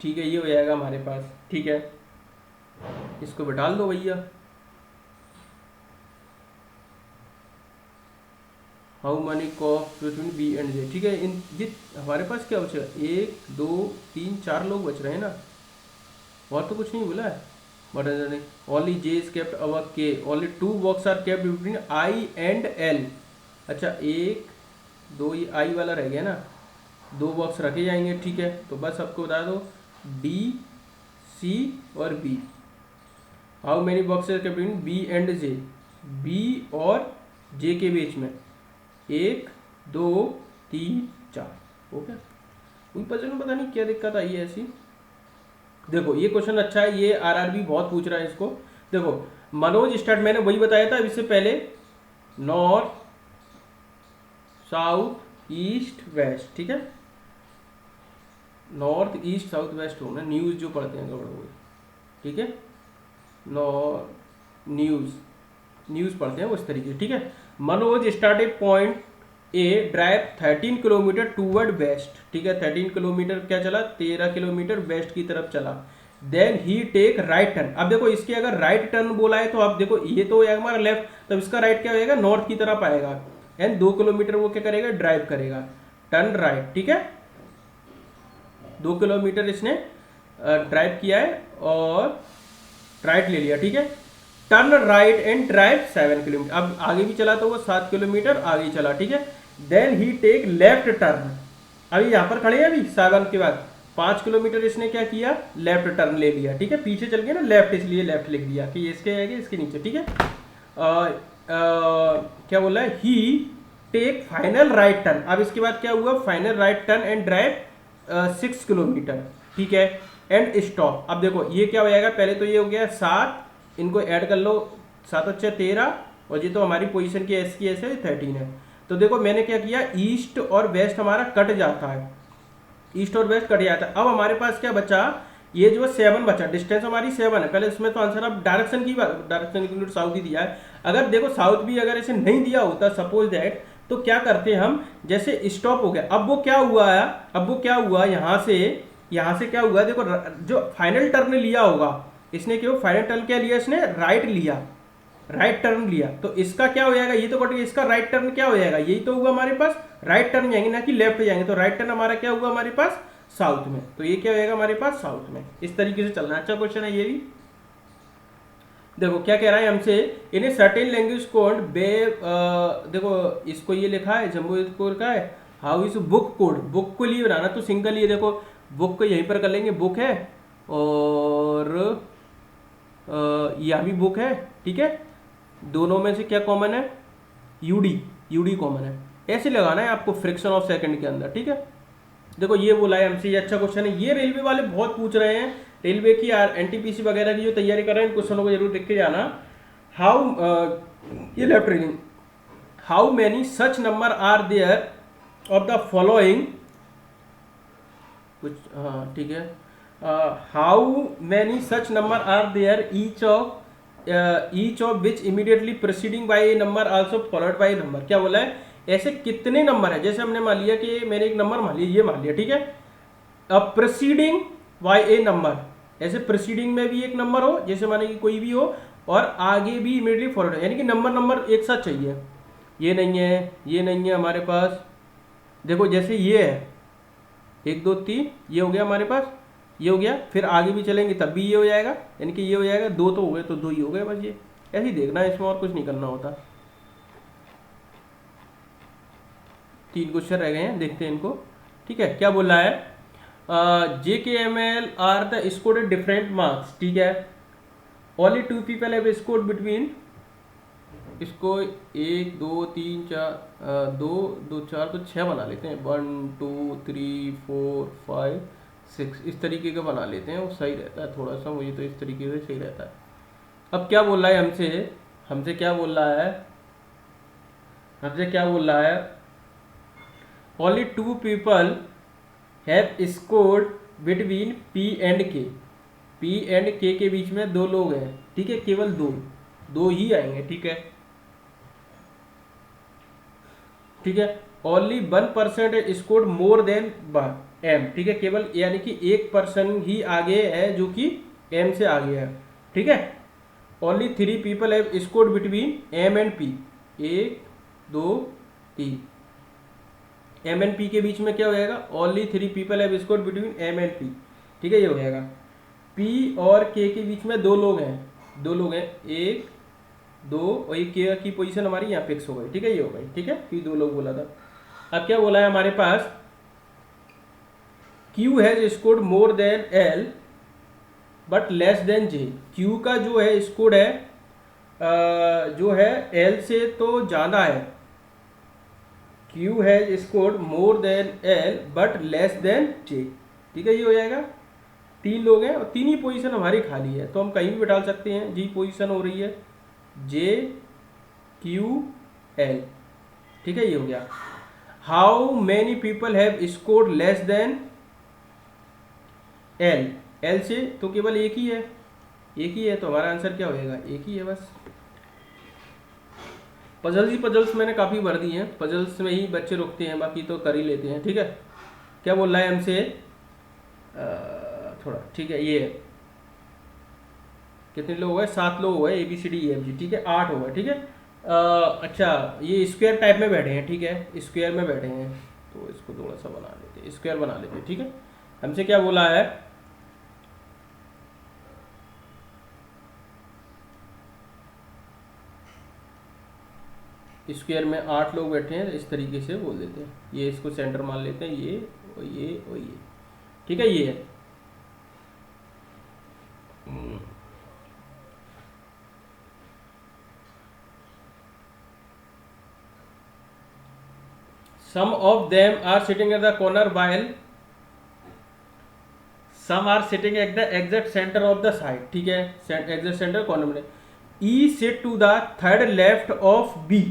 ठीक है, ये हो जाएगा हमारे पास, ठीक है, इसको बिठा दो भैया। How many cough between B and J, ठीक है, इन हमारे पास क्या बचेगा, 1 2 3 4 लोग बच रहे हैं ना, और तो कुछ नहीं बोला है, but only J is kept over K, only 2 box are kept between I and L. अच्छा एक दो, ये आई वाला रह गया ना, 2 बॉक्स रखे जाएंगे, ठीक है। तो बस आपको बता दो डी सी और B. How many boxes kept between B and J, B और जे के बीच में 1 2 3 4। ओके, कोई पजल में पता नहीं क्या दिक्कत आई है ऐसी। देखो ये क्वेश्चन अच्छा है, ये आरआरबी बहुत पूछ रहा है इसको। देखो मनोज स्टार्ट, मैंने वही बताया था इससे पहले, नॉर्थ साउथ ईस्ट वेस्ट, ठीक है। नॉर्थ ईस्ट साउथ वेस्ट होना, न्यूज़ जो पढ़ते हैं गड़बड़ हुई, ठीक है। न्यूज़ पढ़ते हैं उस तरीके से, ठीक है। Manoj start a point A drive 13 kilometre toward west, ठीक है। 13 किलोमीटर क्या चला, 13 किलोमीटर वेस्ट की तरफ चला। Then he take right turn. अब देखो इसके अगर राइट टर्न बोला है तो अब देखो ये तो हमारा लेफ्ट, तब इसका राइट क्या होएगा, नॉर्थ की तरफ आएगा। एंड 2 किलोमीटर वो क्या करेगा, ड्राइव करेगा, टर्न राइट, ठीक है। 2 किलोमीटर इसने ड्राइव किया है और राइट ले लिया, ठीक है। Turn right and drive 7 kilometre, अब आगे भी चला तो वो 7 किलोमीटर आगे चला, ठीक है। Then he take left turn, अभी यहाँ पर खड़े हैं, अभी 7 के बाद 5 किलोमीटर इसने क्या किया, लेफ्ट टर्न ले लिया, ठीक है। पीछे चल गया ना लेफ्ट, इसलिए लेफ्ट लिख दिया कि इसके आगे इसके नीचे, ठीक है। क्या बोला है, ही टेक फाइनल राइट टर्न। अब इसके बाद क्या हुआ, final right turn and drive 6 kilometre, ठीक है। And stop. अब देखो ये क्या हो जाएगा, पहले तो ये हो गया 7, इनको ऐड कर लो, 7 अच्छा 13, और ये तो हमारी पोजीशन की एस की ऐसे 13 है। तो देखो मैंने क्या किया, ईस्ट और वेस्ट हमारा कट जाता है, ईस्ट और वेस्ट कट जाता है। अब हमारे पास क्या बचा, ये जो 7 बचा, डिस्टेंस हमारी 7 है। पहले इसमें तो आंसर अब डायरेक्शन की बात, डायरेक्शन की साउथ ही दिया है। अगर देखो साउथ भी अगर ऐसे नहीं दिया होता सपोज दैट, तो क्या करते हम, जैसे स्टॉप हो गया, अब वो क्या हुआ है, अब वो क्या हुआ, यहाँ से क्या हुआ, देखो जो फाइनल टर्न लिया होगा इसने, क्यों फाइनल टर्न क्या लिया इसने, राइट लिया, राइट टर्न लिया। तो इसका क्या हो जाएगा, ये तो कट गया, इसका राइट टर्न क्या हो जाएगा, यही तो हुआ हमारे पास, राइट टर्न जाएंगे ना कि लेफ्ट जाएंगे। तो राइट टर्न हमारा क्या हुआ हमारे पास, साउथ में। तो ये क्या हो जाएगा हमारे पास, साउथ में। इस तरीके से चलना, अच्छा क्वेश्चन है ये भी। देखो क्या कह रहा है हमसे, in a certain language code बे, देखो इसको ये लिखा है जम्बो कोड का है, how is book code, book को लिए बनाना तो सिंगल, ये देखो बुक को यहीं पर कर लेंगे, बुक है, और यह भी बुक है, ठीक है। दोनों में से क्या कॉमन है, यूडी कॉमन है, ऐसे लगाना है आपको फ्रिक्शन ऑफ सेकंड के अंदर, ठीक है। देखो ये बोला है हमसे, ये अच्छा क्वेश्चन है, ये रेलवे वाले बहुत पूछ रहे हैं, रेलवे की एनटीपीसी वगैरह की जो तैयारी कर रहे हैं इन क्वेश्चनों को जरूर देख के जाना। हाउ, ये left reading, how many such number are there of the following, कुछ हाँ ठीक है, how many such number are there each of which immediately proceeding by a number also followed by a number. क्या बोला है, ऐसे कितने नंबर है, जैसे हमने मान लिया कि मैंने एक नंबर मान लिया, ये मान लिया, ठीक है। अब प्रोसीडिंग बाय ए नंबर, ऐसे प्रोसीडिंग में भी एक नंबर हो, जैसे माने कि कोई भी हो, और आगे भी इमीडिएटली फॉलोड है, यानी कि नंबर एक साथ चाहिए। ये नहीं है, ये नहीं है हमारे पास, देखो जैसे ये है 1 2 3, ये हो गया हमारे पास, ये हो गया, फिर आगे भी चलेंगे तब भी ये हो जाएगा, यानी कि ये हो जाएगा, 2 तो हो गए तो 2 ही हो गए बस। ये ऐसे ही देखना है, इसमें और कुछ नहीं करना होता। 3 क्वेश्चन रह गए हैं, देखते हैं इनको, ठीक है। क्या बोल रहा है, JKML are the scored different marks, ठीक है। Only 2 people have scored between, इसको 1 2 3 4, 2 2 4 तो 6 बना लेते हैं, 1 2 3 4 5 6, इस तरीके का बना लेते हैं, वो सही रहता है थोड़ा सा, मुझे तो इस तरीके से सही रहता है। अब क्या बोल रहा है हमसे क्या बोल रहा है, only 2 people have scored between P and K, P and K के बीच में 2 लोग हैं, ठीक है, केवल 2 ही आएंगे, ठीक है, ठीक है। Only 1% scored more than M, ठीक है, केवल यानी कि 1% ही आगे है जो कि M से आगे है, ठीक है। Only 3 people have scored between M and P, 1 2 3, M and P के बीच में क्या हो जाएगा, only 3 people have scored between M and P, ठीक है, ये हो जाएगा। P और K के बीच में दो लोग हैं, एक दो, और ये K की पोजीशन हमारी यहाँ फिक्स हो गई, ठीक है, ये हो गई, ठीक है, क्योंकि दो लोग बोला था। अब क्या बोला है हमारे पास, Q has scored more than L but less than J। Q का जो है स्कोर है जो है L से तो ज़्यादा है, Q has scored more than L but less than J, ठीक है, ये हो जाएगा। तीन लोग हैं और तीन ही पोजीशन हमारी खाली है, तो हम कहीं भी बैठा सकते हैं। जी पोजीशन हो रही है J Q L, ठीक है, ये हो गया। How many people have scored less than L, L से तो केवल एक ही है, तो हमारा आंसर क्या होएगा, एक ही है बस। पजल्स मैंने काफ़ी भर दी हैं, पजल्स में ही बच्चे रुकते हैं, बाकी तो कर ही लेते हैं, ठीक है। क्या बोल रहा है हमसे, थोड़ा, ठीक है, ये कितने लोग हुए, 7 लोग हुए, ABCDEFG, ठीक है, 8 हो गए, ठीक है। अच्छा, ये स्क्वायर टाइप में बैठे हैं, ठीक है, स्क्वायर में बैठे हैं, तो इसको थोड़ा सा बना लेते हैं, स्क्वायर बना लेते हैं, ठीक है। हमसे क्या बोला है, स्क्वायर में 8 लोग बैठे हैं, इस तरीके से बोल देते हैं, ये इसको सेंटर मान लेते हैं, ये और ये और ये, ठीक है, ये है। Some of them are sitting at the corner while some are sitting at the exact center of the side, ठीक है, exact center corner में। E sit to the third left of B,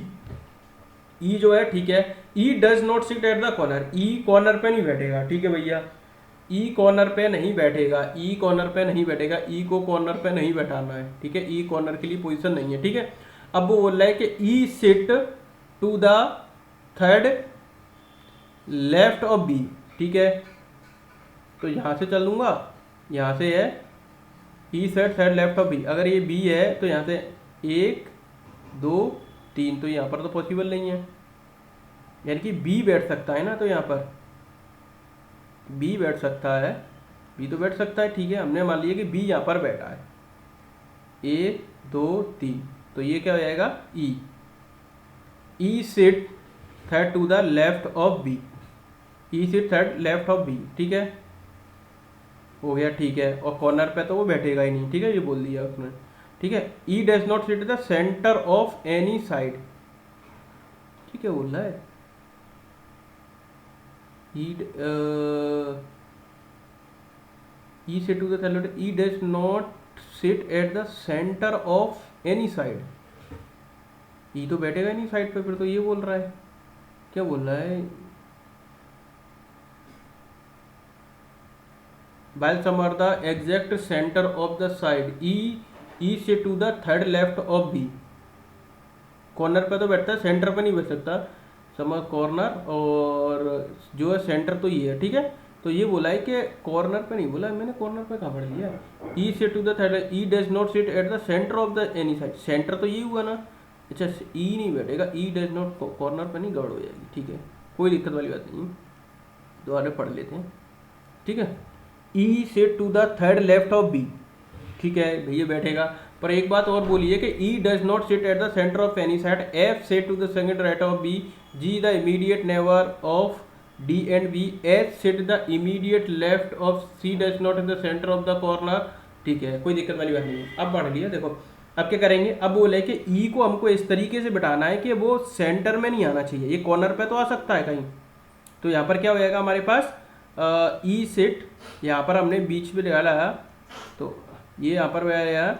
E जो है, ठीक है, E does not sit at the corner, E corner पे नहीं बैठेगा, ठीक है भैया, E कॉर्नर पे नहीं बैठेगा, E कॉर्नर पे नहीं बैठेगा, E को कॉर्नर पे नहीं बैठाना है, ठीक है, E कॉर्नर के लिए पोजीशन नहीं है, ठीक है। अब वो बोल रहा है कि E sit to the third left of B, ठीक है, तो यहाँ से चल लूँगा, यहाँ से है E set third left of B, अगर ये बी है तो यहाँ से 1 2 3, तो यहाँ पर तो पॉसिबल नहीं है, यानी कि बी बैठ सकता है ना, तो यहाँ पर बी बैठ सकता है, बी तो बैठ सकता है, ठीक है, हमने मान लिया कि बी यहाँ पर बैठा है, 1 2 3, तो ये क्या हो जाएगा, E sit third to the left of B, E sit third left of B, ठीक है, हो गया, ठीक है, और कॉर्नर पे तो वो बैठेगा ही नहीं, ठीक है, ये बोल दिया उसने, ठीक है। E does not sit the centre of any side, ठीक है, बोल रहा है E sit to the third, E does not sit at the centre of any side, E तो बैठेगा नहीं साइड पे, फिर तो ये बोल रहा है, क्या बोल रहा है, while some are the exact center of the side, E से to the third left of B, corner पे तो बैठता है, सेंटर पे नहीं बैठ सकता, समझ, कॉर्नर और जो है सेंटर तो ये है, ठीक है, तो ये बोला है कि कॉर्नर पे नहीं बोला, मैंने कॉर्नर पे कहाँ पढ़ लिया, E से to the third, E does not sit at the centre of the any side, centre तो ये हुआ ना, अच्छा, E नहीं बैठेगा, E डज नॉट, कॉर्नर पे नहीं, गड़बड़ हो जाएगी, ठीक है, कोई दिक्कत वाली बात नहीं, दोबारा पढ़ लेते हैं, ठीक है। E sit to the third left of B, ठीक है भैया बैठेगा, पर एक बात और बोलिए कि E does not sit at the centre of any side, F sit to the second right of B, G the immediate neighbour of D and B, H sit the immediate left of C does not in the centre of the corner, ठीक है, कोई दिक्कत वाली बात नहीं है। अब पढ़ लिया, देखो अब क्या करेंगे, अब बोले कि E को हमको इस तरीके से बिठाना है कि वो सेंटर में नहीं आना चाहिए, ये कॉर्नर पे तो आ सकता है कहीं, तो यहाँ पर क्या हो जाएगा हमारे पास, ई सिट, यहाँ पर हमने बीच में डाला, तो ये यहाँ पर बैठ गया,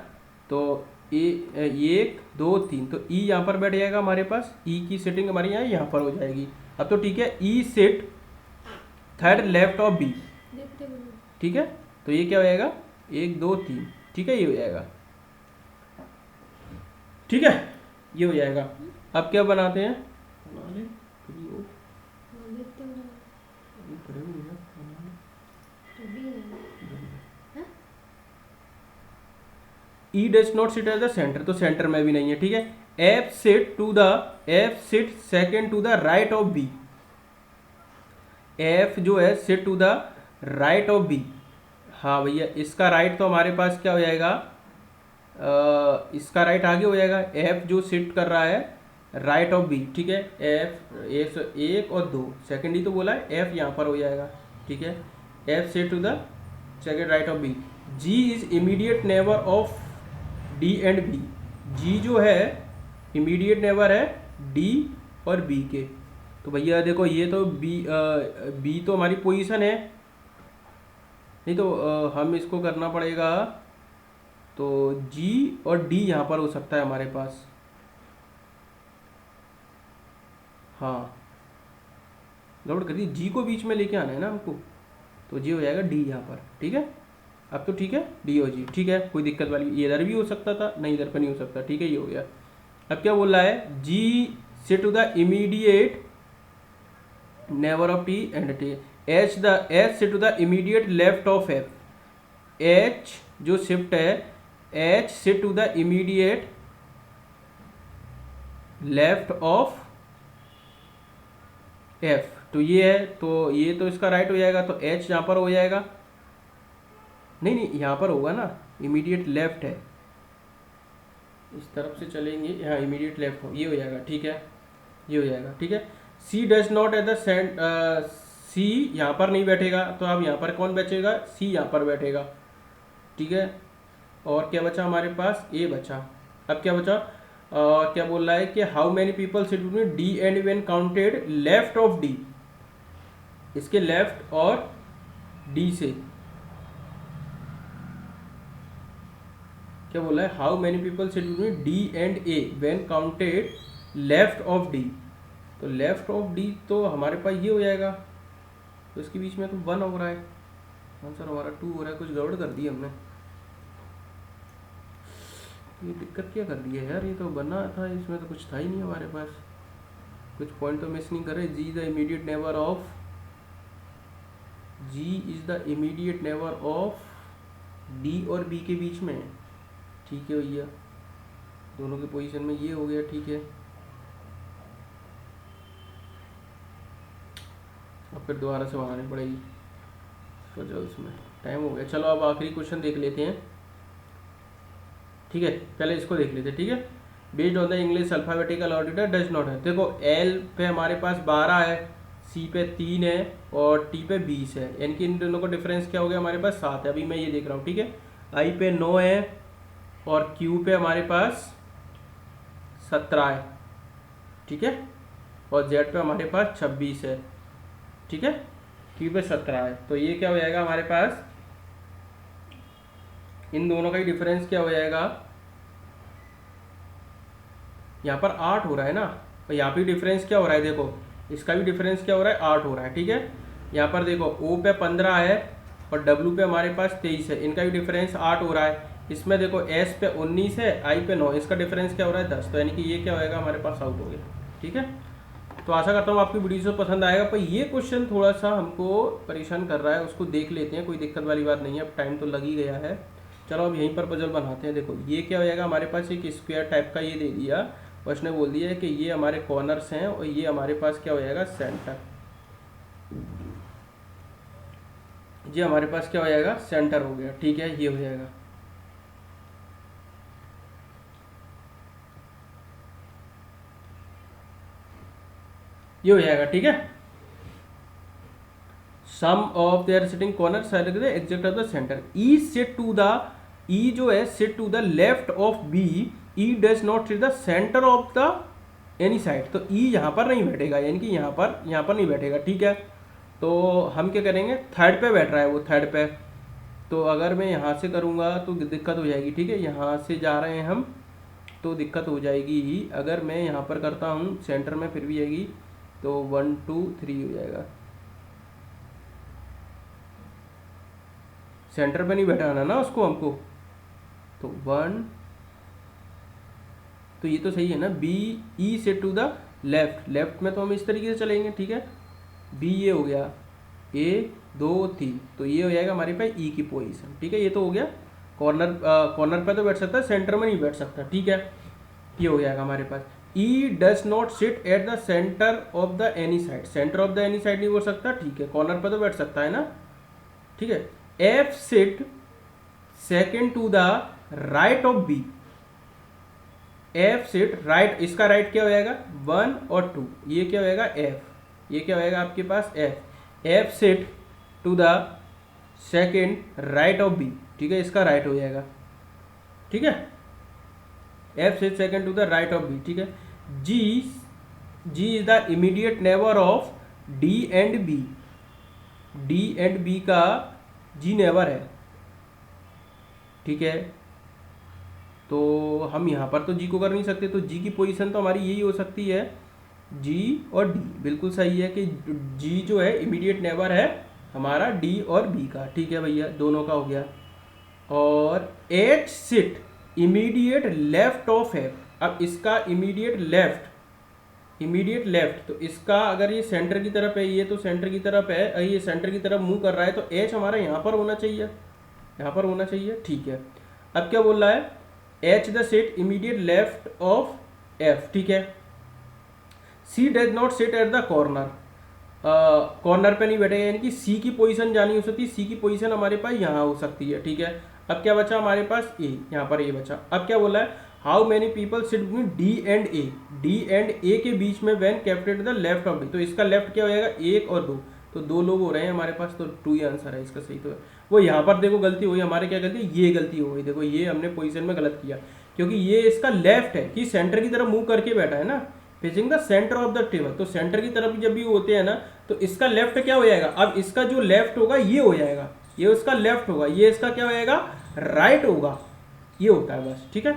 तो ए 1 2 3, तो ई यहाँ पर बैठ जाएगा हमारे पास, ई की सिटिंग हमारी यहाँ पर हो जाएगी। अब तो ठीक है, E sit third left of B, ठीक है, तो ये क्या हो जाएगा 1 2 3, ठीक है, ये हो जाएगा, ठीक है, ये हो जाएगा। अब क्या बनाते हैं, E does not sit at the centre, तो सेंटर में भी नहीं है, ठीक है। F sit second to the right of B, F जो है sit to the right of B, हाँ भैया, इसका राइट तो हमारे पास क्या हो जाएगा, इसका राइट आगे हो जाएगा, एफ जो शिफ्ट कर रहा है राइट ऑफ बी, ठीक है। एफ एक और दो, सेकंड ही तो बोला है, एफ यहाँ पर हो जाएगा, ठीक है। F shift to the second right of B. G is immediate neighbour of D and B. G जो है इमीडिएट नेबर है डी और बी के। तो भैया देखो ये तो बी तो हमारी पोजीशन है, नहीं तो हम इसको करना पड़ेगा, तो जी और डी यहाँ पर हो सकता है हमारे पास। हाँ गड़बड़ कर दी, जी को बीच में लेके आना है ना हमको, तो जी हो जाएगा डी यहाँ पर, ठीक है। अब तो ठीक है, डी और जी, ठीक है, कोई दिक्कत वाली, ये इधर भी हो सकता था, नहीं इधर पर नहीं हो सकता, ठीक है, ये हो गया। अब क्या बोल रहा है, जी से to the immediate neighbour of T and T. H से to the immediate left of F. H जो शिफ्ट है, एच से to the immediate left of F, तो ये है, तो ये तो इसका राइट हो जाएगा, तो एच यहाँ पर हो जाएगा, नहीं नहीं यहाँ पर होगा ना, इमीडिएट लेफ्ट है, इस तरफ से चलेंगे, यहाँ इमीडिएट लेफ्ट हो, ये हो जाएगा, ठीक है, ये हो जाएगा, ठीक है। C does not at the cent, C यहाँ पर नहीं बैठेगा, तो अब यहाँ पर कौन बैठेगा, सी यहाँ पर बैठेगा, ठीक है। और क्या बचा हमारे पास, ए बचा। अब क्या बचा, क्या बोल रहा है कि how many people sit between D and when counted left of D, इसके लेफ्ट और डी से क्या बोला है, how many people sit between D and A when counted left of D. तो लेफ्ट ऑफ डी तो हमारे पास ये हो जाएगा, तो इसके बीच में तो 1 हो रहा है, आंसर हमारा 2 हो रहा है, कुछ गड़बड़ कर दी हमने, ये दिक्कत क्या कर दी है यार, ये तो बना था, इसमें तो कुछ था ही नहीं हमारे पास, कुछ पॉइंट तो मिस नहीं कर रहे। G the immediate neighbour of, G is the immediate neighbour of D और बी के बीच में, ठीक है भैया, दोनों की पोजीशन में ये हो गया, ठीक है। अब फिर दोबारा से बनानी पड़ेगी, सोचो उसमें टाइम हो गया। चलो अब आखिरी क्वेश्चन देख लेते हैं, ठीक है, पहले इसको देख लेते हैं, ठीक है। Based on the English alphabetical order does not है, देखो एल पे हमारे पास 12 है, सी पे 3 है और टी पे 20 है, यानी कि इन दोनों का डिफरेंस क्या हो गया, हमारे पास 7 है, अभी मैं ये देख रहा हूँ, ठीक है। आई पे 9 है और क्यू पे हमारे पास 17 है, ठीक है, और जेड पे हमारे पास 26 है, ठीक है, क्यू पे 17 है, तो ये क्या हो जाएगा हमारे पास, इन दोनों का ही डिफरेंस क्या हो जाएगा, यहाँ पर 8 हो रहा है ना, और यहाँ पे डिफरेंस क्या हो रहा है, देखो इसका भी डिफरेंस क्या हो रहा है, 8 हो रहा है, ठीक है। यहाँ पर देखो ओ पे 15 है और डब्ल्यू पे हमारे पास 23 है, इनका भी डिफरेंस 8 हो रहा है। इसमें देखो एस पे 19 है, आई पे 9, इसका डिफरेंस क्या हो रहा है 10, तो यानी कि ये क्या होएगा हमारे पास आउट हो गया, ठीक है। तो आशा करता हूँ आपकी वीडियो से पसंद आएगा, पर ये क्वेश्चन थोड़ा सा हमको परेशान कर रहा है, उसको देख लेते हैं, कोई दिक्कत वाली बात नहीं है, अब टाइम तो लग ही गया है। चलो अब यहीं पर पजल बनाते हैं। देखो ये क्या हो जाएगा हमारे पास, एक स्क्वायर टाइप का ये दे दिया और उसने बोल दिया है कि ये हमारे कॉर्नर्स हैं और ये हमारे पास क्या हो जाएगा सेंटर, ये हमारे पास क्या हो जाएगा सेंटर हो गया, ठीक है, ये हो जाएगा। ये हो जाएगा, ठीक है। Some of their sitting corner exact of the centre, E sit to the, E जो है sit to the left of B, E does not sit the centre of the any side, तो ई यहाँ पर नहीं बैठेगा, यानी कि यहाँ पर नहीं बैठेगा, ठीक है। तो हम क्या करेंगे, थर्ड पे बैठ रहा है वो, थर्ड पे, तो अगर मैं यहाँ से करूँगा तो दिक्कत हो जाएगी, ठीक है, यहाँ से जा रहे हैं हम तो दिक्कत हो जाएगी ही। अगर मैं यहाँ पर करता हूँ सेंटर में फिर भी आएगी, तो 1 2 3 हो जाएगा, सेंटर पे नहीं बैठाना ना उसको हमको, तो 1, तो ये तो सही है ना, बी ई से टू द लेफ्ट, लेफ्ट में तो हम इस तरीके से चलेंगे, ठीक है, बी ये हो गया, ए 2 3, तो ये हो जाएगा हमारे पास ई की पोजीशन, ठीक है, ये तो हो गया कॉर्नर, कॉर्नर पे तो बैठ सकता है, सेंटर में नहीं बैठ सकता, ठीक है, ये हो जाएगा हमारे पास। E does not sit at the centre of the any side, centre of the any side नहीं बोल सकता, ठीक है, कॉर्नर पे तो बैठ सकता है ना, ठीक है। F sit second to the right of B. F sit right, इसका राइट क्या हो जाएगा 1 और 2, ये क्या होएगा एफ, ये क्या होएगा आपके पास F. F sit to the second right of B, ठीक है, इसका राइट हो जाएगा, ठीक है। F sit second to the right of B, ठीक है। G is the immediate neighbour of D and B. D and B का जी नेबर है, ठीक है। तो हम यहाँ पर तो जी को कर नहीं सकते, तो जी की पोजीशन तो हमारी यही हो सकती है, जी और डी। बिल्कुल सही है कि जी जो है इमीडिएट नेबर है हमारा डी और बी का, ठीक है भैया, दोनों का हो गया। और H sit immediate left of F. अब इसका इमीडिएट लेफ्ट, तो इसका अगर ये सेंटर की तरफ है, ये तो सेंटर की तरफ है, ये सेंटर की तरफ मूव कर रहा है, तो एच हमारा यहाँ पर होना चाहिए, यहाँ पर होना चाहिए, ठीक है। अब क्या बोल रहा है, H the sit immediate left of F, ठीक है। C does not sit at the corner, corner पे नहीं बैठेगा, यानी कि सी की पोजीशन जानी हो सकती है, सी की पोजीशन हमारे पास यहाँ हो सकती है, ठीक है। अब क्या बचा हमारे पास ए, यहाँ पर ए बचा। अब क्या बोला है, how many people sit between D and A, D and A के बीच में when kept at the left of D. तो इसका लेफ्ट क्या हो जाएगा 1 और 2, तो 2 लोग हो रहे हैं हमारे पास, तो 2 ही आंसर है इसका सही। तो वो यहाँ पर देखो गलती हुई हमारे, क्या गलती, ये गलती हो गई, देखो ये हमने पोजीशन में गलत किया, क्योंकि ये इसका लेफ्ट है कि सेंटर की तरफ मूव करके बैठा है ना, facing the centre of the table. तो सेंटर की तरफ जब भी होते हैं ना, तो इसका लेफ्ट क्या हो जाएगा, अब इसका जो लेफ्ट होगा ये हो जाएगा, ये उसका लेफ्ट होगा, ये इसका क्या हो जाएगा राइट होगा, ये होता है बस, ठीक है।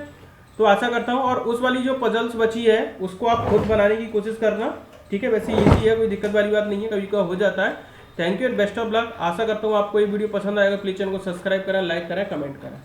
तो आशा करता हूँ, और उस वाली जो पजल्स बची है उसको आप खुद बनाने की कोशिश करना, ठीक है। वैसे इजी है, कोई दिक्कत वाली बात नहीं है, कभी कभी हो जाता है। Thank you and best of luck. आशा करता हूँ आपको ये वीडियो पसंद आएगा। प्लीज चैनल को सब्सक्राइब करें, लाइक करें, कमेंट करें।